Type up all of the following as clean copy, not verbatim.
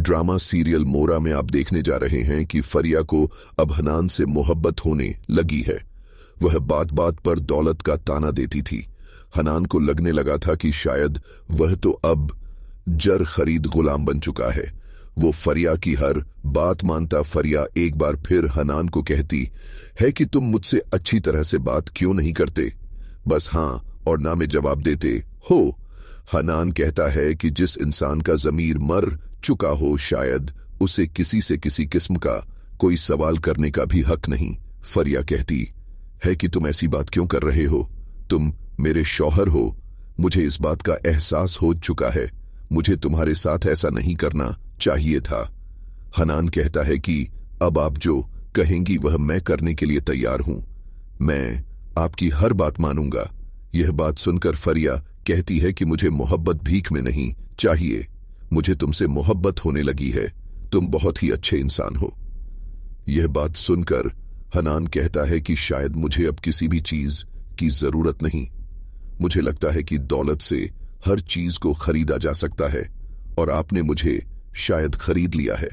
Drama serial मोरा में आप देखने जा रहे हैं कि फरिया को अब हनान से मोहब्बत होने लगी है। वह बात बात पर दौलत का ताना देती थी। हनान को लगने लगा था कि शायद वह तो अब जर खरीद गुलाम बन चुका है। वो फरिया की हर बात मानता। फरिया एक बार फिर हनान को कहती है कि तुम मुझसे अच्छी तरह से बात क्यों नहीं करते, बस हाँ और ना में जवाब देते हो। हनान कहता है कि जिस इंसान का ज़मीर मर चुका हो शायद उसे किसी से किसी किस्म का कोई सवाल करने का भी हक नहीं। फरिया कहती है कि तुम ऐसी बात क्यों कर रहे हो, तुम मेरे शौहर हो, मुझे इस बात का एहसास हो चुका है, मुझे तुम्हारे साथ ऐसा नहीं करना चाहिए था। हनान कहता है कि अब आप जो कहेंगी वह मैं करने के लिए तैयार हूं, मैं आपकी हर बात मानूंगा। यह बात सुनकर फरिया कहती है कि मुझे मोहब्बत भीख में नहीं चाहिए, मुझे तुमसे मोहब्बत होने लगी है, तुम बहुत ही अच्छे इंसान हो। यह बात सुनकर हनान कहता है कि शायद मुझे अब किसी भी चीज की जरूरत नहीं, मुझे लगता है कि दौलत से हर चीज को खरीदा जा सकता है और आपने मुझे शायद खरीद लिया है।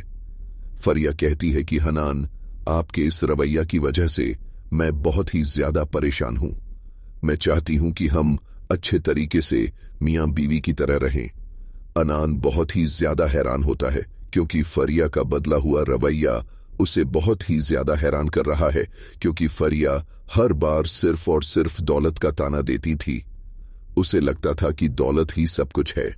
फरिया कहती है कि हनान, आपके इस रवैया की वजह से मैं बहुत ही ज्यादा परेशान हूं, मैं चाहती हूं कि हम अच्छे तरीके से मियां बीवी की तरह रहें। हनान बहुत ही ज्यादा हैरान होता है क्योंकि फरिया का बदला हुआ रवैया उसे बहुत ही ज्यादा हैरान कर रहा है, क्योंकि फरिया हर बार सिर्फ और सिर्फ दौलत का ताना देती थी। उसे लगता था कि दौलत ही सब कुछ है।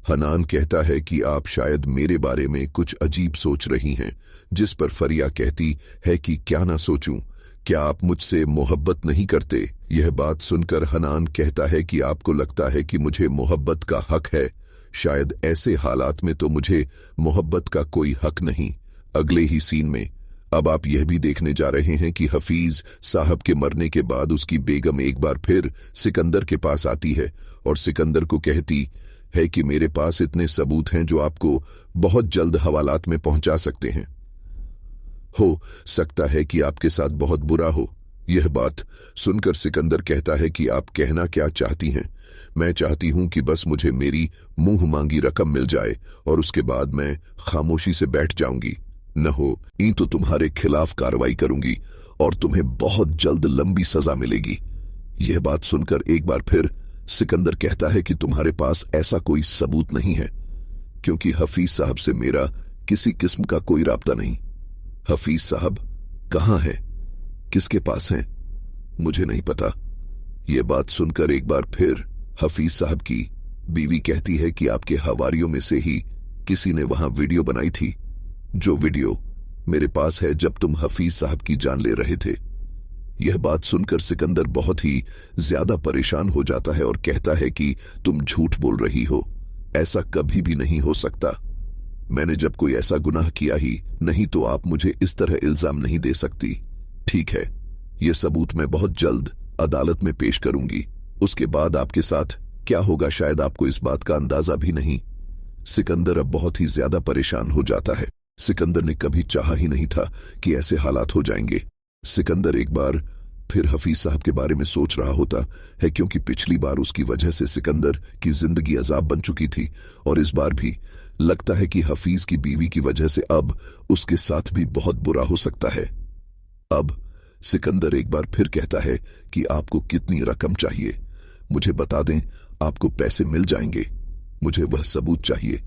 हनान कहता है कि आप शायद मेरे बारे में कुछ अजीब सोच रही हैं, जिस पर फरिया कहती है कि क्या ना सोचूं, क्या आप मुझसे मोहब्बत नहीं करते। यह बात सुनकर हनान कहता है कि आपको लगता है कि मुझे मोहब्बत का हक है, शायद ऐसे हालात में तो मुझे मोहब्बत का कोई हक नहीं। अगले ही सीन में अब आप यह भी देखने जा रहे हैं कि हफीज साहब के मरने के बाद उसकी बेगम एक बार फिर सिकंदर के पास आती है और सिकंदर को कहती है कि मेरे पास इतने सबूत हैं जो आपको बहुत जल्द हवालात में पहुंचा सकते हैं, हो सकता है कि आपके साथ बहुत बुरा हो। यह बात सुनकर सिकंदर कहता है कि आप कहना क्या चाहती हैं, मैं चाहती हूं कि बस मुझे मेरी मुंह मांगी रकम मिल जाए और उसके बाद मैं खामोशी से बैठ जाऊंगी, न हो ईं तो तुम्हारे खिलाफ कार्रवाई करूंगी और तुम्हें बहुत जल्द लंबी सजा मिलेगी। यह बात सुनकर एक बार फिर सिकंदर कहता है कि तुम्हारे पास ऐसा कोई सबूत नहीं है, क्योंकि हफीज साहब से मेरा किसी किस्म का कोई राब्ता नहीं। हफीज साहब कहाँ हैं, किसके पास हैं, मुझे नहीं पता। यह बात सुनकर एक बार फिर हफीज साहब की बीवी कहती है कि आपके हवारियों में से ही किसी ने वहां वीडियो बनाई थी, जो वीडियो मेरे पास है जब तुम हफीज साहब की जान ले रहे थे। यह बात सुनकर सिकंदर बहुत ही ज्यादा परेशान हो जाता है और कहता है कि तुम झूठ बोल रही हो, ऐसा कभी भी नहीं हो सकता, मैंने जब कोई ऐसा गुनाह किया ही नहीं तो आप मुझे इस तरह इल्जाम नहीं दे सकती। ठीक है, यह सबूत मैं बहुत जल्द अदालत में पेश करूंगी, उसके बाद आपके साथ क्या होगा शायद आपको इस बात का अंदाजा भी नहीं। सिकंदर अब बहुत ही ज्यादा परेशान हो जाता है। सिकंदर ने कभी चाहा ही नहीं था कि ऐसे हालात हो जाएंगे। सिकंदर एक बार फिर हफीज साहब के बारे में सोच रहा होता है, क्योंकि पिछली बार उसकी वजह से सिकंदर की जिंदगी अजाब बन चुकी थी और इस बार भी लगता है कि हफीज की बीवी की वजह से अब उसके साथ भी बहुत बुरा हो सकता है। अब सिकंदर एक बार फिर कहता है कि आपको कितनी रकम चाहिए, मुझे बता दें, आपको पैसे मिल जाएंगे, मुझे वह सबूत चाहिए।